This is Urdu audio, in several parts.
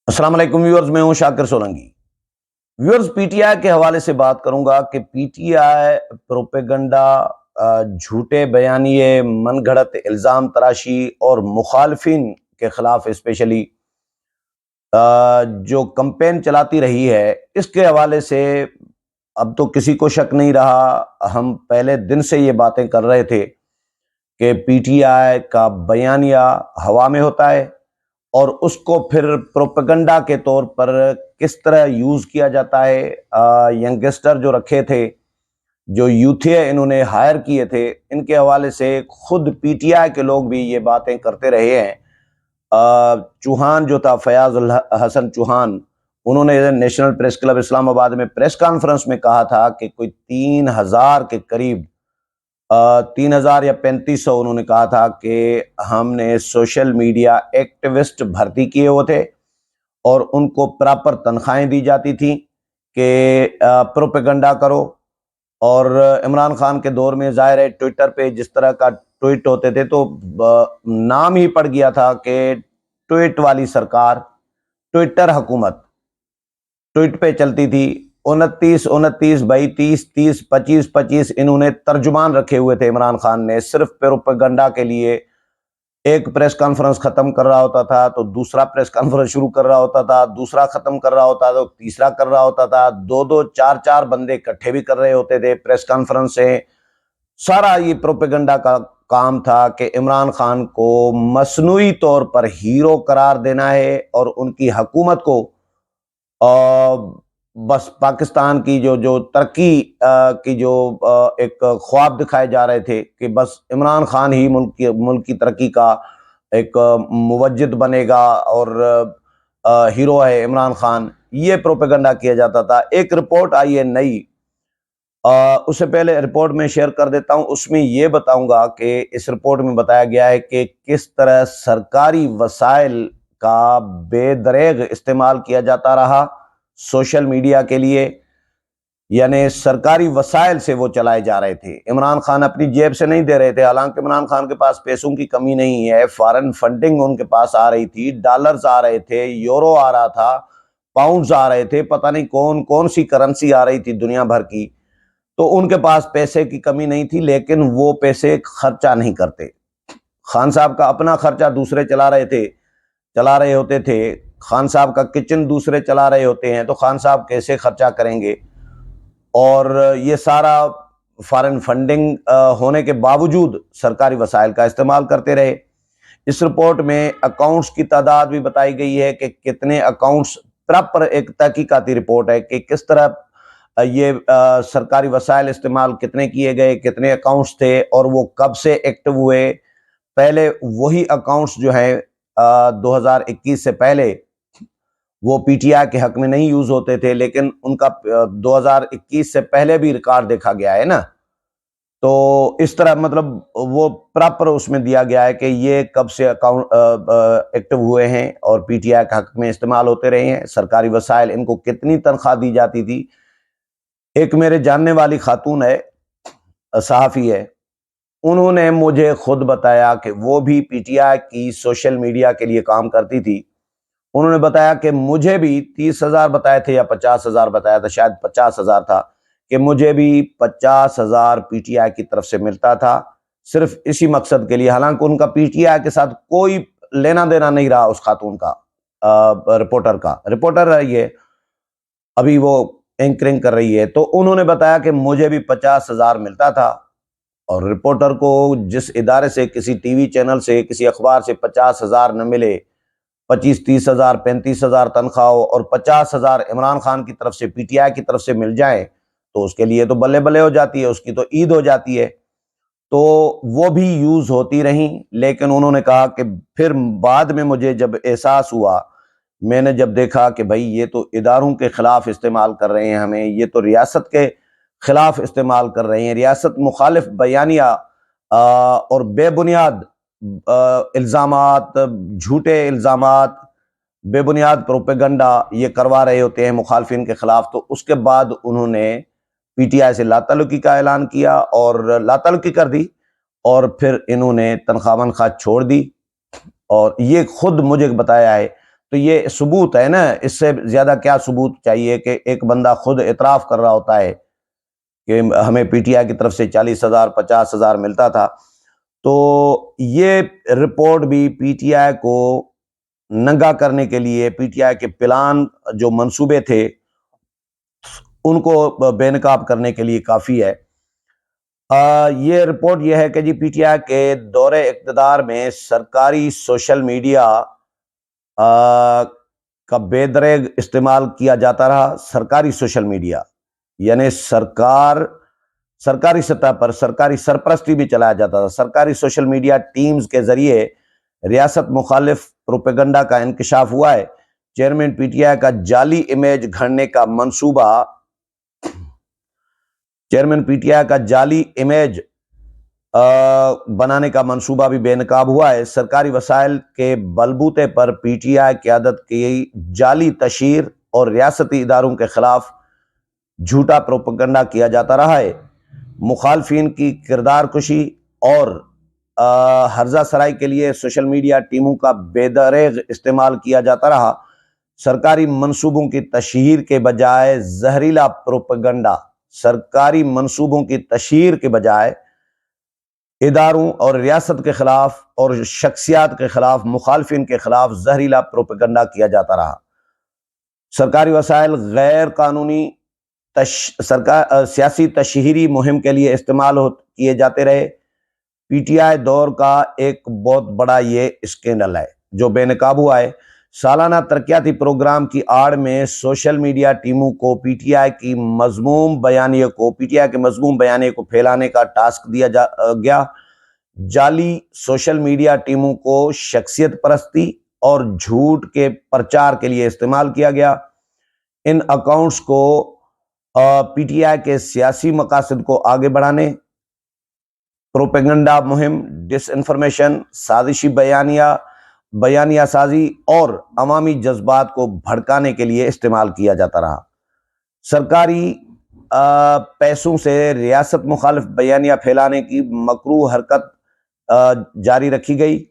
السلام علیکم ویورز، میں ہوں Shakir Solangi. Viewers, P T I کے حوالے سے بات کروں گا کہ پی ٹی آئی پروپیگنڈا، جھوٹے بیانیے، من گھڑت الزام تراشی اور مخالفین کے خلاف اسپیشلی جو کمپین چلاتی رہی ہے، اس کے حوالے سے اب تو کسی کو شک نہیں رہا۔ ہم پہلے دن سے یہ باتیں کر رہے تھے کہ پی ٹی آئی کا بیانیہ ہوا میں ہوتا ہے اور اس کو پھر پروپیگنڈا کے طور پر کس طرح یوز کیا جاتا ہے۔ ینگسٹر جو رکھے تھے، جو یوتھے انہوں نے ہائر کیے تھے، ان کے حوالے سے خود پی ٹی آئی کے لوگ بھی یہ باتیں کرتے رہے ہیں۔ چوہان جو تھا، فیاض الحسن چوہان، انہوں نے نیشنل پریس کلب اسلام آباد میں پریس کانفرنس میں کہا تھا کہ کوئی 3000 کے قریب 3000 یا 3500 انہوں نے کہا تھا کہ ہم نے سوشل میڈیا ایکٹیوسٹ بھرتی کیے ہوئے تھے اور ان کو پراپر تنخواہیں دی جاتی تھیں کہ پروپیگنڈا کرو۔ اور عمران خان کے دور میں ظاہر ہے ٹویٹر پہ جس طرح کا ٹویٹ ہوتے تھے تو نام ہی پڑ گیا تھا کہ ٹویٹ والی سرکار، ٹویٹر حکومت ٹویٹ پہ چلتی تھی۔ 29 29 بھائی 30 30 25 25 انہوں نے ترجمان رکھے ہوئے تھے۔ عمران خان نے صرف پروپیگنڈا کے لیے ایک پریس کانفرنس ختم کر رہا ہوتا تھا تو دوسرا پریس کانفرنس شروع کر رہا ہوتا تھا، دوسرا ختم کر رہا ہوتا تھا تو تیسرا کر رہا ہوتا تھا، دو دو چار چار بندے اکٹھے بھی کر رہے ہوتے تھے پریس کانفرنس سے۔ سارا یہ پروپیگنڈا کا کام تھا کہ عمران خان کو مصنوعی طور پر ہیرو قرار دینا ہے اور ان کی حکومت کو بس پاکستان کی جو ترقی کی جو ایک خواب دکھائے جا رہے تھے کہ بس عمران خان ہی ملک کی ترقی کا ایک موجد بنے گا اور ہیرو ہے عمران خان، یہ پروپیگنڈا کیا جاتا تھا۔ ایک رپورٹ آئی ہے نئی، اس سے پہلے رپورٹ میں شیئر کر دیتا ہوں۔ اس میں یہ بتاؤں گا کہ اس رپورٹ میں بتایا گیا ہے کہ کس طرح سرکاری وسائل کا بے دریغ استعمال کیا جاتا رہا سوشل میڈیا کے لیے، یعنی سرکاری وسائل سے وہ چلائے جا رہے تھے۔ عمران خان اپنی جیب سے نہیں دے رہے تھے، حالانکہ عمران خان کے پاس پیسوں کی کمی نہیں ہے، فارن فنڈنگ ان کے پاس آ رہی تھی، ڈالرز آ رہے تھے، یورو آ رہا تھا، پاؤنڈز آ رہے تھے، پتہ نہیں کون سی کرنسی آ رہی تھی دنیا بھر کی۔ تو ان کے پاس پیسے کی کمی نہیں تھی، لیکن وہ پیسے خرچہ نہیں کرتے۔ خان صاحب کا اپنا خرچہ دوسرے چلا رہے ہوتے تھے، خان صاحب کا کچن دوسرے چلا رہے ہوتے ہیں، تو خان صاحب کیسے خرچہ کریں گے؟ اور یہ سارا فارن فنڈنگ ہونے کے باوجود سرکاری وسائل کا استعمال کرتے رہے۔ اس رپورٹ میں اکاؤنٹس کی تعداد بھی بتائی گئی ہے کہ کتنے اکاؤنٹس، پراپر ایک تحقیقاتی رپورٹ ہے کہ کس طرح یہ سرکاری وسائل استعمال کتنے کیے گئے، کتنے اکاؤنٹس تھے اور وہ کب سے ایکٹیو ہوئے۔ پہلے وہی اکاؤنٹس جو ہیں 2021 سے پہلے وہ پی ٹی آئی کے حق میں نہیں یوز ہوتے تھے، لیکن ان کا 2021 سے پہلے بھی ریکارڈ دیکھا گیا ہے نا۔ تو اس طرح مطلب وہ پراپر اس میں دیا گیا ہے کہ یہ کب سے اکاؤنٹ ایکٹیو ہوئے ہیں اور پی ٹی آئی کے حق میں استعمال ہوتے رہے ہیں سرکاری وسائل، ان کو کتنی تنخواہ دی جاتی تھی۔ ایک میرے جاننے والی خاتون ہے، صحافی ہے، انہوں نے مجھے خود بتایا کہ وہ بھی پی ٹی آئی کی سوشل میڈیا کے لیے کام کرتی تھی۔ انہوں نے بتایا کہ مجھے بھی 30,000 بتائے تھے یا 50,000 بتایا تھا، شاید 50,000 تھا، کہ مجھے بھی 50,000 پی ٹی آئی کی طرف سے ملتا تھا صرف اسی مقصد کے لیے، حالانکہ ان کا پی ٹی آئی کے ساتھ کوئی لینا دینا نہیں رہا اس خاتون کا، رپورٹر ہے یہ، ابھی وہ اینکرنگ کر رہی ہے۔ تو انہوں نے بتایا کہ مجھے بھی 50,000 ملتا تھا، اور رپورٹر کو جس ادارے سے، کسی ٹی وی چینل سے، کسی اخبار سے 50,000 نہ ملے، 25-30,000 35,000 تنخواہ ہو اور 50,000 عمران خان کی طرف سے، پی ٹی آئی کی طرف سے مل جائیں تو اس کے لیے تو بلے بلے ہو جاتی ہے، اس کی تو عید ہو جاتی ہے۔ تو وہ بھی یوز ہوتی رہیں، لیکن انہوں نے کہا کہ پھر بعد میں مجھے جب احساس ہوا، میں نے جب دیکھا کہ بھائی یہ تو اداروں کے خلاف استعمال کر رہے ہیں ہمیں، یہ تو ریاست کے خلاف استعمال کر رہے ہیں، ریاست مخالف بیانیہ اور بے بنیاد الزامات، جھوٹے الزامات، بے بنیاد پروپیگنڈا یہ کروا رہے ہوتے ہیں مخالفین کے خلاف۔ تو اس کے بعد انہوں نے پی ٹی آئی سے لا تعلقی کا اعلان کیا اور لا تعلقی کر دی، اور پھر انہوں نے تنخواہ چھوڑ دی، اور یہ خود مجھے بتایا ہے تو یہ ثبوت ہے نا، اس سے زیادہ کیا ثبوت چاہیے کہ ایک بندہ خود اعتراف کر رہا ہوتا ہے کہ ہمیں پی ٹی آئی کی طرف سے 40,000 50,000 ملتا تھا۔ تو یہ رپورٹ بھی پی ٹی آئی کو ننگا کرنے کے لیے، پی ٹی آئی کے پلان جو منصوبے تھے ان کو بے نقاب کرنے کے لیے کافی ہے۔ یہ رپورٹ یہ ہے کہ جی پی ٹی آئی کے دور اقتدار میں سرکاری سوشل میڈیا کا بے دریغ استعمال کیا جاتا رہا۔ سرکاری سوشل میڈیا یعنی سرکاری سطح پر سرکاری سرپرستی بھی چلایا جاتا تھا۔ سرکاری سوشل میڈیا ٹیمز کے ذریعے ریاست مخالف پروپیگنڈا کا انکشاف ہوا ہے۔ چیئرمین پی ٹی آئی کا جعلی امیج گھڑنے کا منصوبہ بنانے کا منصوبہ بھی بے نقاب ہوا ہے۔ سرکاری وسائل کے بلبوتے پر پی ٹی آئی قیادت کی جعلی تشہیر اور ریاستی اداروں کے خلاف جھوٹا پروپیگنڈا کیا جاتا رہا ہے۔ مخالفین کی کردار کشی اور ہرزہ سرائی کے لیے سوشل میڈیا ٹیموں کا بے دریغ استعمال کیا جاتا رہا۔ سرکاری منصوبوں کی تشہیر کے بجائے زہریلا پروپیگنڈا، سرکاری منصوبوں کی تشہیر کے بجائے اداروں اور ریاست کے خلاف اور شخصیات کے خلاف، مخالفین کے خلاف زہریلا پروپیگنڈا کیا جاتا رہا۔ سرکاری وسائل غیر قانونی سیاسی تشہیری مہم کے لیے استعمال کیے جاتے رہے۔ پی ٹی آئی دور کا ایک بہت بڑا یہ اسکینڈل ہے جو بے نقاب ہوا ہے۔ سالانہ ترقیاتی پروگرام کی آڑ میں سوشل میڈیا ٹیموں کو پی ٹی آئی کے مذموم بیانیے کو پھیلانے کا ٹاسک دیا گیا۔ جعلی سوشل میڈیا ٹیموں کو شخصیت پرستی اور جھوٹ کے پرچار کے لیے استعمال کیا گیا۔ ان اکاؤنٹس کو پی ٹی آئی کے سیاسی مقاصد کو آگے بڑھانے، پروپیگنڈا مہم، ڈس انفارمیشن، سازشی بیانیہ سازی اور عوامی جذبات کو بھڑکانے کے لیے استعمال کیا جاتا رہا۔ سرکاری پیسوں سے ریاست مخالف بیانیہ پھیلانے کی مکروہ حرکت جاری رکھی گئی۔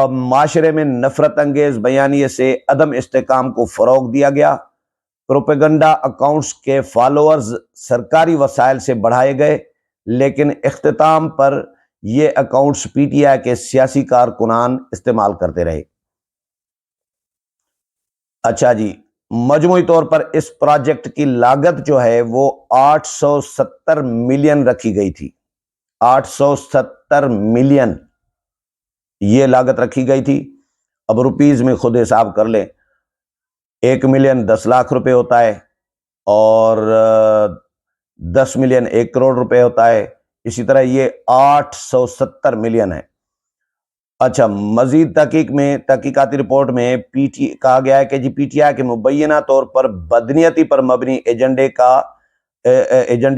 معاشرے میں نفرت انگیز بیانیے سے عدم استحکام کو فروغ دیا گیا۔ پروپیگنڈا اکاؤنٹس کے فالوورز سرکاری وسائل سے بڑھائے گئے، لیکن اختتام پر یہ اکاؤنٹس پی ٹی آئی کے سیاسی کارکنان استعمال کرتے رہے۔ اچھا جی، مجموعی طور پر اس پروجیکٹ کی لاگت جو ہے وہ 870 ملین رکھی گئی تھی۔ 870 ملین یہ لاگت رکھی گئی تھی۔ اب روپیز میں خود حساب کر لیں، 1 ملین 10 لاکھ روپے ہوتا ہے اور 10 ملین 1 کروڑ روپے ہوتا ہے۔ اسی طرح یہ 870 ملین ہے۔ اچھا، مزید تحقیقاتی رپورٹ میں کہا گیا ہے کہ جی پی ٹی آئی کے مبینہ طور پر بدنیتی پر مبنی ایجنڈے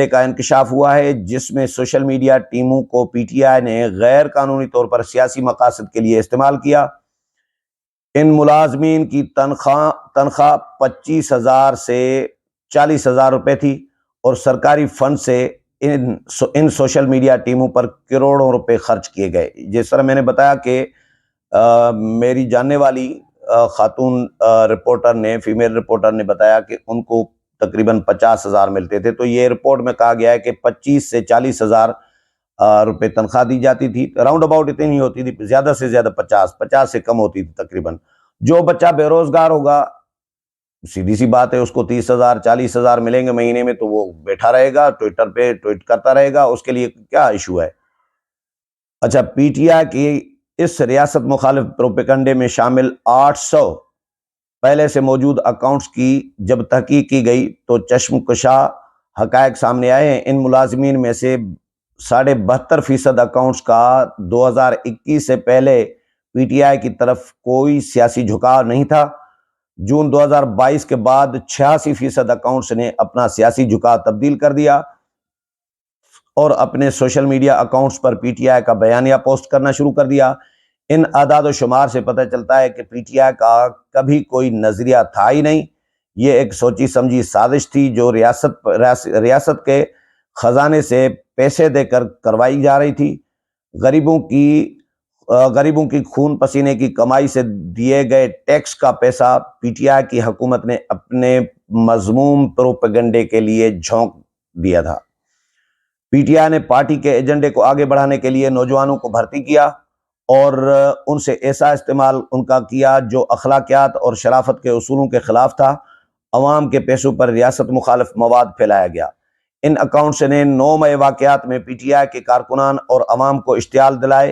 کا انکشاف ہوا ہے، جس میں سوشل میڈیا ٹیموں کو پی ٹی آئی نے غیر قانونی طور پر سیاسی مقاصد کے لیے استعمال کیا۔ ان ملازمین کی تنخواہ 25,000 سے 40,000 روپے تھی اور سرکاری فنڈ سے ان سوشل میڈیا ٹیموں پر کروڑوں روپے خرچ کیے گئے۔ جس طرح میں نے بتایا کہ میری جاننے والی خاتون رپورٹر نے، فیمیل رپورٹر نے بتایا کہ ان کو تقریباً 50,000 ملتے تھے، تو یہ رپورٹ میں کہا گیا ہے کہ 25 سے 40,000 روپے تنخواہ دی جاتی تھی۔ راؤنڈ اباؤٹ اتنی ہوتی تھی، زیادہ سے زیادہ 50 سے کم ہوتی تھی تقریباً۔ جو بچہ بے روزگار ہوگا، سیدھی سی بات ہے، اس کو 30,000 40,000 ملیں گے مہینے میں، تو وہ بیٹھا رہے گا، ٹویٹر پہ ٹویٹ کرتا رہے گا، اس کے لیے کیا ایشو ہے۔ اچھا، پی ٹی آئی کی اس ریاست مخالف پروپیگنڈے میں شامل 800 پہلے سے موجود اکاؤنٹس کی جب تحقیق کی گئی تو چشم کشا حقائق سامنے آئے ہیں۔ ان ملازمین میں سے 72.5% اکاؤنٹس کا 2021 سے پہلے پی ٹی آئی کی طرف کوئی سیاسی جھکاؤ نہیں تھا۔ جون 2022 کے بعد 86% اکاؤنٹس نے اپنا سیاسی جھکاؤ تبدیل کر دیا اور اپنے سوشل میڈیا اکاؤنٹس پر پی ٹی آئی کا بیانیہ پوسٹ کرنا شروع کر دیا۔ ان اعداد و شمار سے پتہ چلتا ہے کہ پی ٹی آئی کا کبھی کوئی نظریہ تھا ہی نہیں۔ یہ ایک سوچی سمجھی سازش تھی جو ریاست کے خزانے سے پیسے دے کر کروائی جا رہی تھی۔ غریبوں کی غریبوں کی خون پسینے کی کمائی سے دیے گئے ٹیکس کا پیسہ پی ٹی آئی کی حکومت نے اپنے مذموم پروپیگنڈے کے لیے جھونک دیا تھا۔ پی ٹی آئی نے پارٹی کے ایجنڈے کو آگے بڑھانے کے لیے نوجوانوں کو بھرتی کیا اور ان سے ایسا استعمال ان کا کیا جو اخلاقیات اور شرافت کے اصولوں کے خلاف تھا۔ عوام کے پیسوں پر ریاست مخالف مواد پھیلایا گیا۔ ان اکاؤنٹس نے 9 مئی واقعات میں پی ٹی آئی کے کارکنان اور عوام کو اشتعال دلائے،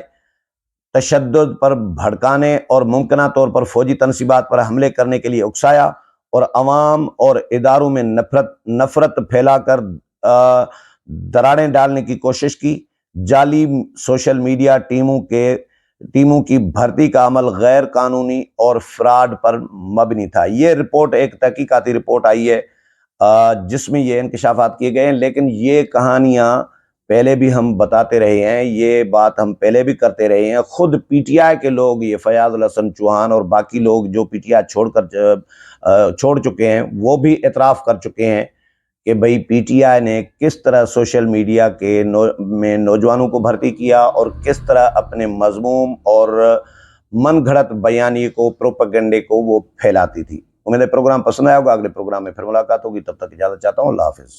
تشدد پر بھڑکانے اور ممکنہ طور پر فوجی تنصیبات پر حملے کرنے کے لیے اکسایا اور عوام اور اداروں میں نفرت پھیلا کر دراڑیں ڈالنے کی کوشش کی۔ جعلی سوشل میڈیا ٹیموں کی بھرتی کا عمل غیر قانونی اور فراڈ پر مبنی تھا۔ یہ رپورٹ ایک تحقیقاتی رپورٹ آئی ہے جس میں یہ انکشافات کیے گئے ہیں، لیکن یہ کہانیاں پہلے بھی ہم بتاتے رہے ہیں، یہ بات ہم پہلے بھی کرتے رہے ہیں۔ خود پی ٹی آئی کے لوگ، یہ فیاض الحسن چوہان اور باقی لوگ جو پی ٹی آئی چھوڑ چکے ہیں، وہ بھی اعتراف کر چکے ہیں کہ بھئی پی ٹی آئی نے کس طرح سوشل میڈیا میں نوجوانوں کو بھرتی کیا اور کس طرح اپنے مذموم اور من گھڑت بیانیے کو، پروپیگنڈے کو وہ پھیلاتی تھی۔ امید ہے پروگرام پسند آیا ہوگا، اگلے پروگرام میں پھر ملاقات ہوگی، تب تک اجازت چاہتا ہوں، اللہ حافظ۔